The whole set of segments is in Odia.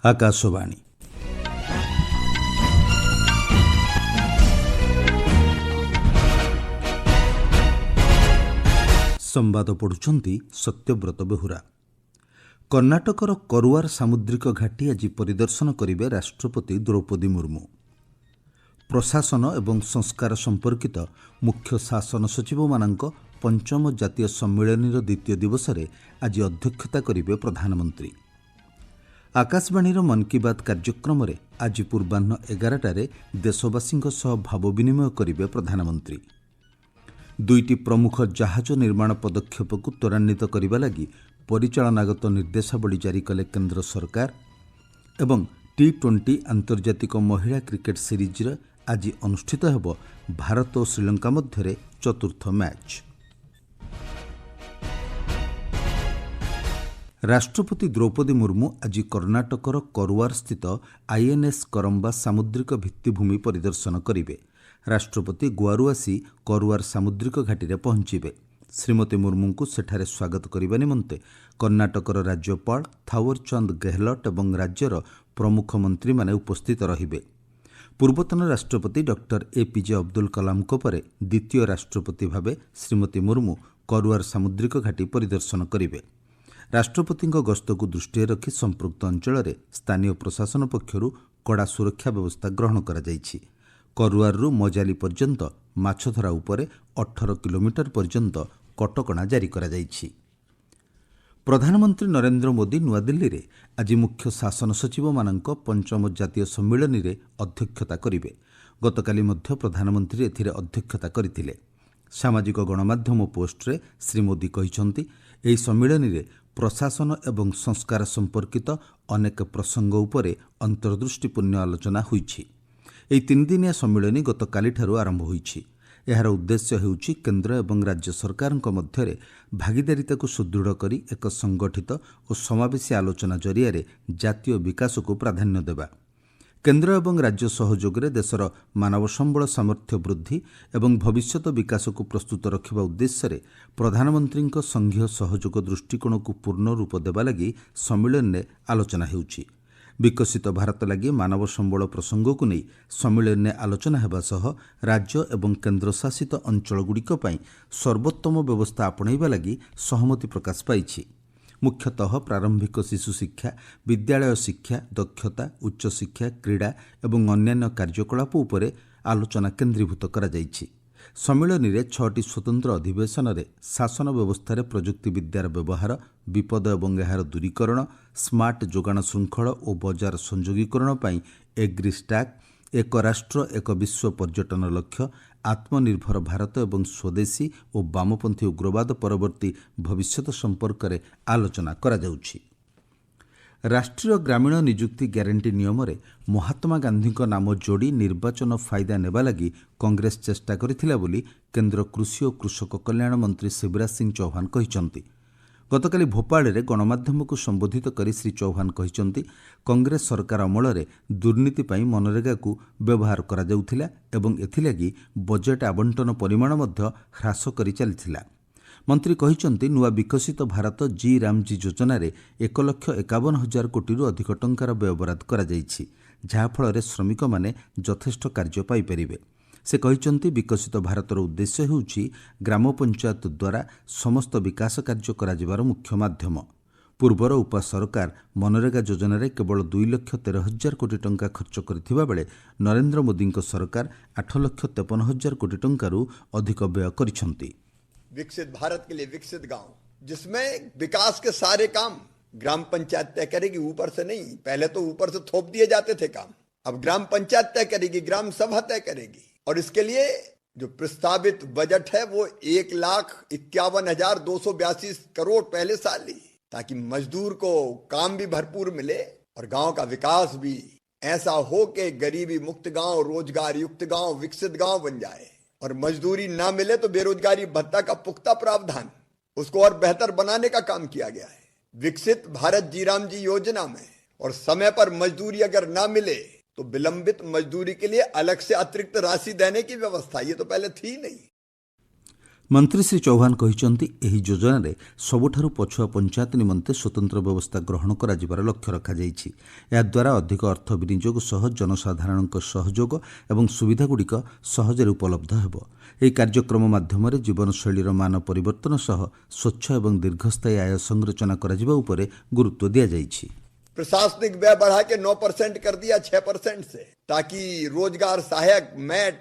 आकाशवाणी संवाद पढ़ुछंती सत्यव्रत बेहुरा। कर्णाटकर करुआर सामुद्रिक घाटी आज परिदर्शन करिवे राष्ट्रपति द्रौपदी मुर्मू। प्रशासन एवं संस्कार संपर्कित मुख्य शासन सचिव मानक पंचम जातीय सम्मेलनीर द्वितीय दिवस रे आज अध्यक्षता करिवे प्रधानमंत्री। आकाशवाणीर मन की बात कार्यक्रम रे आज पूर्वाह्न 11टारे देशवासींक सह भाव विनिमय करिवे प्रधानमंत्री। दुईटी प्रमुख जहाज निर्माण पदक्षेप को त्वरान्वित करने लगी परिचालनागत निर्देशावली जारी कले केंद्र सरकार एवं T20 आंतर्जातिक महिला क्रिकेट सीरीज आज अनुष्ठित होब भारत और श्रीलंका मध्य चतुर्थ मैच। राष्ट्रपति द्रौपदी मुर्मू आज कर्णाटकर करुआर स्थित INS करम्बा सामुद्रिक भित्तिभूमि परिदर्शन करिवे। राष्ट्रपति गोआरू आसी करुआर सामुद्रिक घाटी में पहुंचे। श्रीमती मुर्मू को सेठारे स्वागत करने निमंते कर्णाटकर राज्यपाल थावरचंद गेहलोट एवं राज्यर प्रमुख मंत्री माने उपस्थित रहिबे। पूर्वतन राष्ट्रपति डॉक्टर APJ अब्दुल कलाम परे द्वितीय राष्ट्रपति भावे श्रीमती मुर्मू करुआर सामुद्रिक घाटी परिदर्शन करिवे। राष्ट्रपति गस्त को दृष्टि रखी संपृक्त अंचल में स्थानीय प्रशासन पक्षरु कड़ा सुरक्षा व्यवस्था ग्रहण करा जायछि। करुआरु मजाली पर्यंत माछधरा उपरे 18 किलोमीटर पर्यंत कटकणा जारी करा जायछि। प्रधानमंत्री नरेंद्र मोदी नुआदिल्ली रे आज मुख्य शासन सचिव मानक पंचम जातीय सम्मेलन रे अध्यक्षता करिवे। गतकाली मध्य प्रधानमंत्री एथिरे अध्यक्षता करिथिले। सामाजिक गणमाध्यम पोस्ट रे श्री मोदी कहिसंती एही सम्मेलन रे प्रशासन एवं संस्कार संपर्कित अनेक प्रसंग उपरे अंतर्दृष्टिपूर्ण आलोचना होईछि। ଏହି 3 ଦିନିଆ ସମ୍ମିଳନୀ ଗତକାଲିଠାରୁ ଆରମ୍ଭ ହୋଇଛି। ଏହାର ଉଦ୍ଦେଶ୍ୟ ହେଉଛି କେନ୍ଦ୍ର ଏବଂ ରାଜ୍ୟ ସରକାରଙ୍କ ମଧ୍ୟରେ ଭାଗିଦାରିତାକୁ ସୁଦୃଢ଼ କରି ଏକ ସଂଗଠିତ ଓ ସମାବେଶୀ ଆଲୋଚନା ଜରିଆରେ ଜାତୀୟ ବିକାଶକୁ ପ୍ରାଧାନ୍ୟ ଦେବା। କେନ୍ଦ୍ର ଏବଂ ରାଜ୍ୟ ସହଯୋଗରେ ଦେଶର ମାନବ ସମ୍ବଳ ସାମର୍ଥ୍ୟ ବୃଦ୍ଧି ଏବଂ ଭବିଷ୍ୟତ ବିକାଶକୁ ପ୍ରସ୍ତୁତ ରଖିବା ଉଦ୍ଦେଶ୍ୟରେ ପ୍ରଧାନମନ୍ତ୍ରୀଙ୍କ ସଂଘୀୟ ସହଯୋଗ ଦୃଷ୍ଟିକୋଣକୁ ପୂର୍ଣ୍ଣ ରୂପ ଦେବା ଲାଗି ସମ୍ମିଳନୀରେ ଆଲୋଚନା ହେଉଛି। विकसित भारत लगी मानव संबल प्रसंग को नहीं सम्मेलन में आलोचना होगा सह राज्य एवं केन्द्रशासित अंचलगुड़िक सर्वोत्तम व्यवस्था आपणैबा लगी सहमति प्रकाश पाई। मुख्यतः प्रारंभिक शिशु शिक्षा, विद्यालय शिक्षा, दक्षता, उच्च शिक्षा, क्रीड़ा एवं अन्यान्य कार्यकलाप उपरे आलोचना केन्द्रीभूत करा जायछि। सम्मेलन में 6टी स्वतंत्र अधिवेशन में शासन व्यवस्था प्रजुक्ति विद्यार व्यवहार, विपद एवं एहार दूरीकरण, स्मार्ट जोगाण श्रृंखल और बजार संयोगीकरण पर एग्रीस्टैक, एक राष्ट्र एक विश्व पर्यटन लक्ष्य, आत्मनिर्भर भारत एवं स्वदेशी और वामपंथी उग्रवाद परवर्ती भविष्यत संपर्क में आलोचना करा जाउछि। राष्ट्रीय ग्रामीण निजुक्ति ग्यारंटी नियम रे महात्मा गांधी नाम जोड़ी निर्वाचन फायदा नेबा लगी कांग्रेस चेष्टा करिथिला बोली केंद्र कृषि और कृषक कल्याण मंत्री शिवराज सिंह चौहान कहिसंती। गतकाली भोपाल रे गणमाध्यम को संबोधित करी श्री चौहान कहिसंती कांग्रेस सरकार अमल रे दुर्नीति पई मनरेगा को व्यवहार करा जाउथिला एवं एथिलागी बजेट आवंटन परिमाण मध्य ह्रास करि चलिथिला। मंत्री कहिसंती नुआ विकसित भारत जी रामजी योजन रे 1,51,000 कोटी अधिक टंकार व्ययबराद करा जायछि, जहा फल श्रमिक माने यथेष्ट कार्य पाई परिबे। से कहिसंती विकसित भारतर उद्देश्य हेउछि ग्राम पंचायत द्वारा समस्त विकास कार्य करा जिबार मुख्य माध्यम। पूर्वर उपा सरकार मनरेगा योजन रे केवल 2,13,000 कोटी टंका खर्च करथिबा बेले नरेंद्र मोदी सरकार 8,53,000 कोटी टंकारु अधिक व्यय करिसंती। विकसित भारत के लिए विकसित गांव, जिसमें विकास के सारे काम ग्राम पंचायत तय करेगी, ऊपर से नहीं। पहले तो ऊपर से थोप दिए जाते थे काम, अब ग्राम पंचायत तय करेगी, ग्राम सभा तय करेगी। और इसके लिए जो प्रस्तावित बजट है वो 1,51,282 करोड़ पहले साल ली, ताकि मजदूर को काम भी भरपूर मिले और गांव का विकास भी ऐसा हो कि गरीबी मुक्त गांव, रोजगार युक्त गांव, विकसित गांव बन जाए। और मजदूरी ना मिले तो बेरोजगारी भत्ता का पुख्ता प्रावधान, उसको और बेहतर बनाने का काम किया गया है। विकसित भारत जी राम जी योजना में और समय पर मजदूरी अगर ना मिले तो विलंबित मजदूरी के लिए अलग से अतिरिक्त राशि देने की व्यवस्था, ये तो पहले थी नहीं। ମନ୍ତ୍ରୀ ଶ୍ରୀ ଚୌହାନ କହିଛନ୍ତି ଏହି ଯୋଜନାରେ ସବୁଠାରୁ ପଛୁଆ ପଞ୍ଚାୟତ ନିମନ୍ତେ ସ୍ୱତନ୍ତ୍ର ବ୍ୟବସ୍ଥା ଗ୍ରହଣ କରାଯିବାର ଲକ୍ଷ୍ୟ ରଖାଯାଇଛି। ଏହାଦ୍ୱାରା ଅଧିକ ଅର୍ଥ ବିନିଯୋଗ ସହ ଜନସାଧାରଣଙ୍କ ସହଯୋଗ ଏବଂ ସୁବିଧାଗୁଡ଼ିକ ସହଜରେ ଉପଲବ୍ଧ ହେବ। ଏହି କାର୍ଯ୍ୟକ୍ରମ ମାଧ୍ୟମରେ ଜୀବନଶୈଳୀର ମାନ ପରିବର୍ତ୍ତନ ସହ ସ୍ୱଚ୍ଛ ଏବଂ ଦୀର୍ଘସ୍ଥାୟୀ ଆୟ ସଂରଚନା କରାଯିବା ଉପରେ ଗୁରୁତ୍ୱ ଦିଆଯାଇଛି। प्रशासनिक व्यय बढ़ा के 9% कर दिया 6% से, ताकि रोजगार सहायक मैट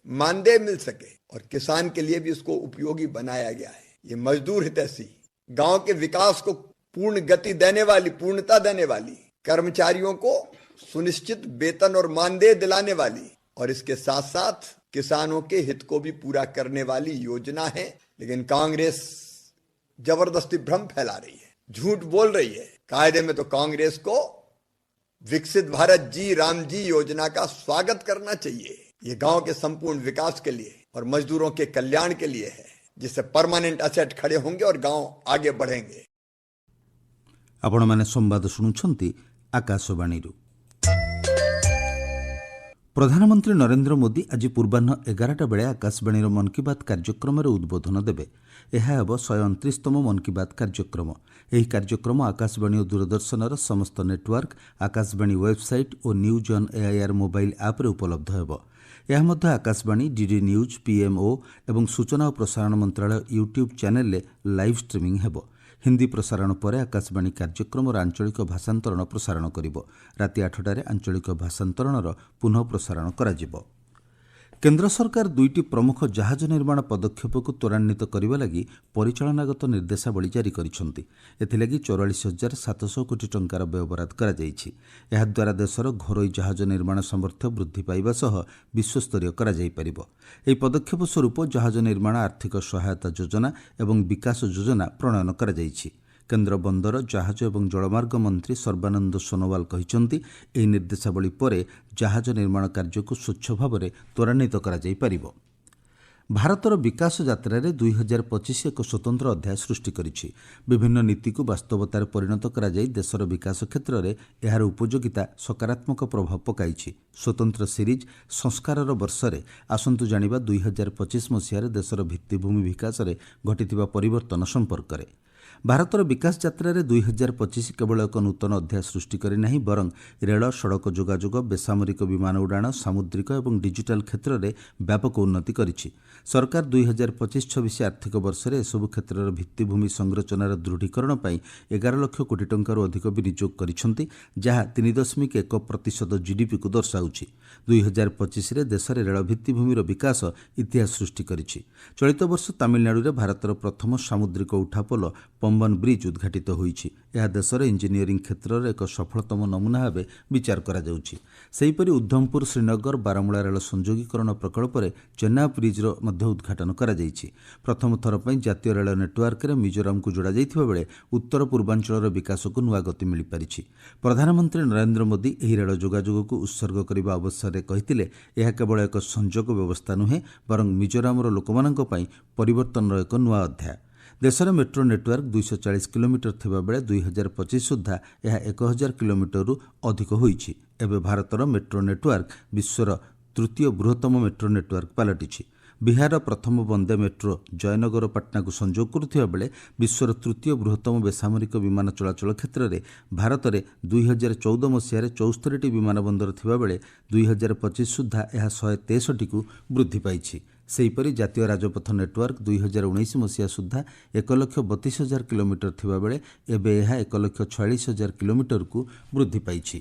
मानदेय मिल सके और किसान के लिए भी इसको उपयोगी बनाया गया है। ये मजदूर हितैषी, गांव के विकास को पूर्ण गति देने वाली, पूर्णता देने वाली, कर्मचारियों को सुनिश्चित वेतन और मानदेय दिलाने वाली और इसके साथ साथ किसानों के हित को भी पूरा करने वाली योजना है। लेकिन कांग्रेस जबरदस्ती भ्रम फैला रही है, झूठ बोल रही है। कायदे में तो कांग्रेस को विकसित भारत जी राम जी योजना का स्वागत करना चाहिए। ये गांव के संपूर्ण विकास के लिए और मजदूरों के कल्याण के लिए है, जिससे परमानेंट असेट खड़े होंगे और गांव आगे बढ़ेंगे। आपण माने संवाद शुणुछंती आकाशवाणीरू। प्रधानमंत्री नरेंद्र मोदी आज पूर्वाह्न 11टा बेले आकाशवाणीर मन की बात कार्यक्रम उद्बोधन देबे। ଏହା ହେବ 129ତମ ମନ୍ କି ବାତ୍ କାର୍ଯ୍ୟକ୍ରମ। ଏହି କାର୍ଯ୍ୟକ୍ରମ ଆକାଶବାଣୀ ଓ ଦୂରଦର୍ଶନର ସମସ୍ତ network, Akashvani website O news on AIR mobile ଆପ୍ରେ ଉପଲବ୍ଧ ହେବ। ଏହା ମଧ୍ୟ ଆକାଶବାଣୀ, ଡିଡି ନ୍ୟୁଜ୍, ପିଏମ୍ଓ ଏବଂ ସୂଚନା ଓ ପ୍ରସାରଣ ମନ୍ତ୍ରଣାଳୟ ୟୁଟ୍ୟୁବ୍ ଚ୍ୟାନେଲରେ ଲାଇଭ୍ ଷ୍ଟ୍ରିମିଂ ହେବ। ହିନ୍ଦୀ ପ୍ରସାରଣ ପରେ ଆକାଶବାଣୀ କାର୍ଯ୍ୟକ୍ରମର ଆଞ୍ଚଳିକ ଭାଷାନ୍ତରଣ ପ୍ରସାରଣ କରିବ। ରାତି 8ଟାରେ ଆଞ୍ଚଳିକ ଭାଷାନ୍ତରଣର ପୁନଃ ପ୍ରସାରଣ କରାଯିବ। କେନ୍ଦ୍ର ସରକାର 2ଟି ପ୍ରମୁଖ ଜାହାଜ ନିର୍ମାଣ ପଦକ୍ଷେପକୁ ତ୍ୱରାନ୍ୱିତ କରିବା ଲାଗି ପରିଚାଳନାଗତ ନିର୍ଦ୍ଦେଶାବଳୀ ଜାରି କରିଛନ୍ତି। ଏଥିଲାଗି 44,700 କୋଟି ଟଙ୍କାର ବ୍ୟୟବରାଦ କରାଯାଇଛି। ଏହାଦ୍ୱାରା ଦେଶର ଘରୋଇ ଜାହାଜ ନିର୍ମାଣ ସାମର୍ଥ୍ୟ ବୃଦ୍ଧି ପାଇବା ସହ ବିଶ୍ୱସ୍ତରୀୟ କରାଯାଇପାରିବ। ଏହି ପଦକ୍ଷେପ ସ୍ୱରୂପ ଜାହାଜ ନିର୍ମାଣ ଆର୍ଥିକ ସହାୟତା ଯୋଜନା ଏବଂ ବିକାଶ ଯୋଜନା ପ୍ରଣୟନ କରାଯାଇଛି। କେନ୍ଦ୍ର ବନ୍ଦର, ଜାହାଜ ଏବଂ ଜଳମାର୍ଗ ମନ୍ତ୍ରୀ ସର୍ବାନନ୍ଦ ସୋନୋୱାଲ କହିଛନ୍ତି, ଏହି ନିର୍ଦ୍ଦେଶାବଳୀ ପରେ ଜାହାଜ ନିର୍ମାଣ କାର୍ଯ୍ୟକୁ ସ୍ୱଚ୍ଛ ଭାବରେ ତ୍ୱରାନ୍ୱିତ କରାଯାଇପାରିବ। ଭାରତର ବିକାଶ ଯାତ୍ରାରେ 2025 ଏକ ସ୍ୱତନ୍ତ୍ର ଅଧ୍ୟାୟ ସୃଷ୍ଟି କରିଛି। ବିଭିନ୍ନ ନୀତିକୁ ବାସ୍ତବତାରେ ପରିଣତ କରାଯାଇ ଦେଶର ବିକାଶ କ୍ଷେତ୍ରରେ ଏହାର ଉପଯୋଗିତା ସକାରାତ୍ମକ ପ୍ରଭାବ ପକାଇଛି। ସ୍ୱତନ୍ତ୍ର ସିରିଜ୍ ସଂସ୍କାରର ବର୍ଷରେ ଆସନ୍ତୁ ଜାଣିବା 2025 ମସିହାରେ ଦେଶର ଭିତ୍ତିଭୂମି ବିକାଶରେ ଘଟିଥିବା ପରିବର୍ତ୍ତନ ସମ୍ପର୍କରେ। ଭାରତର ବିକାଶ ଯାତ୍ରାରେ 2025 କେବଳ ଏକ ନୂତନ ଅଧ୍ୟାୟ ସୃଷ୍ଟି କରିନାହିଁ, ବରଂ ରେଳ, ସଡ଼କ ଯୋଗାଯୋଗ, ବେସାମରିକ ବିମାନ ଉଡ଼ାଣ, ସାମୁଦ୍ରିକ ଏବଂ ଡିଜିଟାଲ କ୍ଷେତ୍ରରେ ବ୍ୟାପକ ଉନ୍ନତି କରିଛି। ସରକାର 2025-26 ଆର୍ଥିକ ବର୍ଷରେ ଏସବୁ କ୍ଷେତ୍ରର ଭିତ୍ତିଭୂମି ସଂରଚନାର ଦୃଢ଼ୀକରଣ ପାଇଁ 11 ଲକ୍ଷ କୋଟି ଟଙ୍କାରୁ ଅଧିକ ବିନିଯୋଗ କରିଛନ୍ତି, ଯାହା 3.1% ଜିଡିପିକୁ ଦର୍ଶାଉଛି। 2025ରେ ଦେଶରେ ରେଳ ଭିତ୍ତିଭୂମିର ବିକାଶ ଇତିହାସ ସୃଷ୍ଟି କରିଛି। ଚଳିତ ବର୍ଷ ତାମିଲନାଡୁରେ ଭାରତର ପ୍ରଥମ ସାମୁଦ୍ରିକ ଉଠାପୋଲ ପମ୍ବନ ବ୍ରିଜ୍ ଉଦ୍ଘାଟିତ ହୋଇଛି। ଏହା ଦେଶର ଇଞ୍ଜିନିୟରିଂ କ୍ଷେତ୍ରର ଏକ ସଫଳତମ ନମୁନା ଭାବେ ବିଚାର କରାଯାଉଛି। ସେହିପରି ଉଦ୍ଧମପୁର ଶ୍ରୀନଗର ବାରାମୂଳା ରେଳ ସଂଯୋଗୀକରଣ ପ୍ରକଳ୍ପରେ ଚେନାବ ବ୍ରିଜ୍ର ମଧ୍ୟ ଉଦ୍ଘାଟନ କରାଯାଇଛି। ପ୍ରଥମ ଥର ପାଇଁ ଜାତୀୟ ରେଳ ନେଟୱାର୍କରେ ମିଜୋରାମକୁ ଯୋଡ଼ାଯାଇଥିବା ବେଳେ ଉତ୍ତର ପୂର୍ବାଞ୍ଚଳର ବିକାଶକୁ ନୂଆ ଗତି ମିଳିପାରିଛି। ପ୍ରଧାନମନ୍ତ୍ରୀ ନରେନ୍ଦ୍ର ମୋଦି ଏହି ରେଳ ଯୋଗାଯୋଗକୁ ଉତ୍ସର୍ଗ କରିବା ଅବସରରେ କହିଥିଲେ, ଏହା କେବଳ ଏକ ସଂଯୋଗ ବ୍ୟବସ୍ଥା ନୁହେଁ, ବରଂ ମିଜୋରାମର ଲୋକମାନଙ୍କ ପାଇଁ ପରିବର୍ତ୍ତନର ଏକ ନୂଆ ଅଧ୍ୟାୟ। ଦେଶରେ ମେଟ୍ରୋ ନେଟୱାର୍କ 240 କିଲୋମିଟର ଥିବାବେଳେ 2025 ସୁଦ୍ଧା ଏହା 1000 କିଲୋମିଟରରୁ ଅଧିକ ହୋଇଛି। ଏବେ ଭାରତର ମେଟ୍ରୋ ନେଟୱାର୍କ ବିଶ୍ୱର ତୃତୀୟ ବୃହତ୍ତମ ମେଟ୍ରୋ ନେଟୱାର୍କ ପାଲଟିଛି। ବିହାରର ପ୍ରଥମ ବନ୍ଦେ ମେଟ୍ରୋ ଜୟନଗର ପାଟନାକୁ ସଂଯୋଗ କରୁଥିବା ବେଳେ ବିଶ୍ୱର ତୃତୀୟ ବୃହତ୍ତମ ବେସାମରିକ ବିମାନ ଚଳାଚଳ କ୍ଷେତ୍ରରେ ଭାରତରେ 2014 ମସିହାରେ 74ଟି ବିମାନ ବନ୍ଦର ଥିବାବେଳେ 2025 ସୁଦ୍ଧା ଏହା 163କୁ ବୃଦ୍ଧି ପାଇଛି। ସେହିପରି ଜାତୀୟ ରାଜପଥ ନେଟୱାର୍କ 2019 ମସିହା ସୁଦ୍ଧା 1,32,000 କିଲୋମିଟର ଥିବାବେଳେ ଏବେ ଏହା 1,46,000 କିଲୋମିଟରକୁ ବୃଦ୍ଧି ପାଇଛି।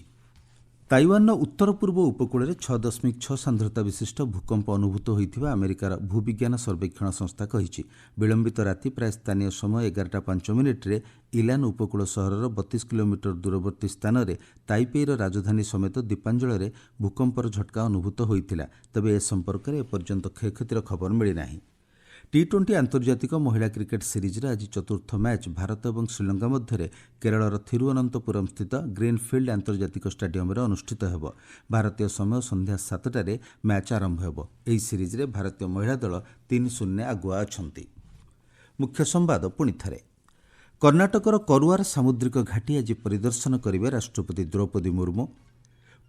ତାଇୱାନର ଉତ୍ତର ପୂର୍ବ ଉପକୂଳରେ 6.6 ସାନ୍ଦ୍ରତା ବିଶିଷ୍ଟ ଭୂକମ୍ପ ଅନୁଭୂତ ହୋଇଥିବା ଆମେରିକାର ଭୂବିଜ୍ଞାନ ସର୍ବେକ୍ଷଣ ସଂସ୍ଥା କହିଛି। ବିଳମ୍ବିତ ରାତି ପ୍ରାୟ ସ୍ଥାନୀୟ ସମୟ 11:05ରେ ଇଲାନ ଉପକୂଳ ସହରର 32 କିଲୋମିଟର ଦୂରବର୍ତ୍ତୀ ସ୍ଥାନରେ ତାଇପେଇର ରାଜଧାନୀ ସମେତ ଦ୍ୱୀପାଞ୍ଚଳରେ ଭୂକମ୍ପର ଝଟକା ଅନୁଭୂତ ହୋଇଥିଲା। ତେବେ ଏ ସମ୍ପର୍କରେ ଏପର୍ଯ୍ୟନ୍ତ କ୍ଷୟକ୍ଷତିର ଖବର ମିଳିନାହିଁ। ଟି20 ଆନ୍ତର୍ଜାତିକ ମହିଳା କ୍ରିକେଟ୍ ସିରିଜ୍ର ଆଜି ଚତୁର୍ଥ ମ୍ୟାଚ୍ ଭାରତ ଏବଂ ଶ୍ରୀଲଙ୍କା ମଧ୍ୟରେ କେରଳର ଥିରୁଅନନ୍ତପୁରମ୍ ସ୍ଥିତ ଗ୍ରୀନଫିଲ୍ଡ ଆନ୍ତର୍ଜାତିକ ଷ୍ଟାଡିୟମରେ ଅନୁଷ୍ଠିତ ହେବ। ଭାରତୀୟ ସମୟ ସନ୍ଧ୍ୟା 7ଟାରେ ମ୍ୟାଚ୍ ଆରମ୍ଭ ହେବ। ଏହି ସିରିଜ୍ରେ ଭାରତୀୟ ମହିଳା ଦଳ 3-0 ଆଗୁଆ ଅଛନ୍ତି। ମୁଖ୍ୟ ସମ୍ବାଦ ପୁଣିଥରେ। କର୍ଣ୍ଣାଟକର କରୁଆର ସାମୁଦ୍ରିକ ଘାଟି ଆଜି ପରିଦର୍ଶନ କରିବେ ରାଷ୍ଟ୍ରପତି ଦ୍ରୌପଦୀ ମୁର୍ମୁ।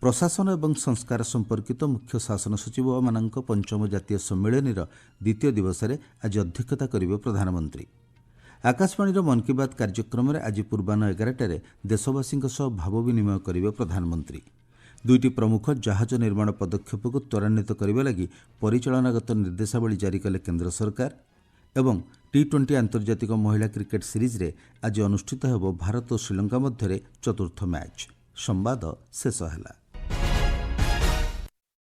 ପ୍ରଶାସନ ଏବଂ ସଂସ୍କାର ସମ୍ପର୍କିତ ମୁଖ୍ୟ ଶାସନ ସଚିବମାନଙ୍କ ପଞ୍ଚମ ଜାତୀୟ ସମ୍ମିଳନୀର ଦ୍ୱିତୀୟ ଦିବସରେ ଆଜି ଅଧ୍ୟକ୍ଷତା କରିବେ ପ୍ରଧାନମନ୍ତ୍ରୀ। ଆକାଶବାଣୀର ମନ୍ କି ବାତ୍ କାର୍ଯ୍ୟକ୍ରମରେ ଆଜି ପୂର୍ବାହ୍ନ 11টাରେ ଦେଶବାସୀଙ୍କ ସହ ଭାବ ବିନିମୟ କରିବେ ପ୍ରଧାନମନ୍ତ୍ରୀ। ଦୁଇଟି ପ୍ରମୁଖ ଜାହାଜ ନିର୍ମାଣ ପଦକ୍ଷେପକୁ ତ୍ୱରାନ୍ୱିତ କରିବା ଲାଗି ପରିଚାଳନାଗତ ନିର୍ଦ୍ଦେଶାବଳୀ ଜାରି କଲେ କେନ୍ଦ୍ର ସରକାର ଏବଂ T20 ଆନ୍ତର୍ଜାତିକ ମହିଳା କ୍ରିକେଟ୍ ସିରିଜ୍ରେ ଆଜି ଅନୁଷ୍ଠିତ ହେବ ଭାରତ ଓ ଶ୍ରୀଲଙ୍କା ମଧ୍ୟରେ ଚତୁର୍ଥ ମ୍ୟାଚ୍। ସମ୍ବାଦ ଶେଷ ହେଲା।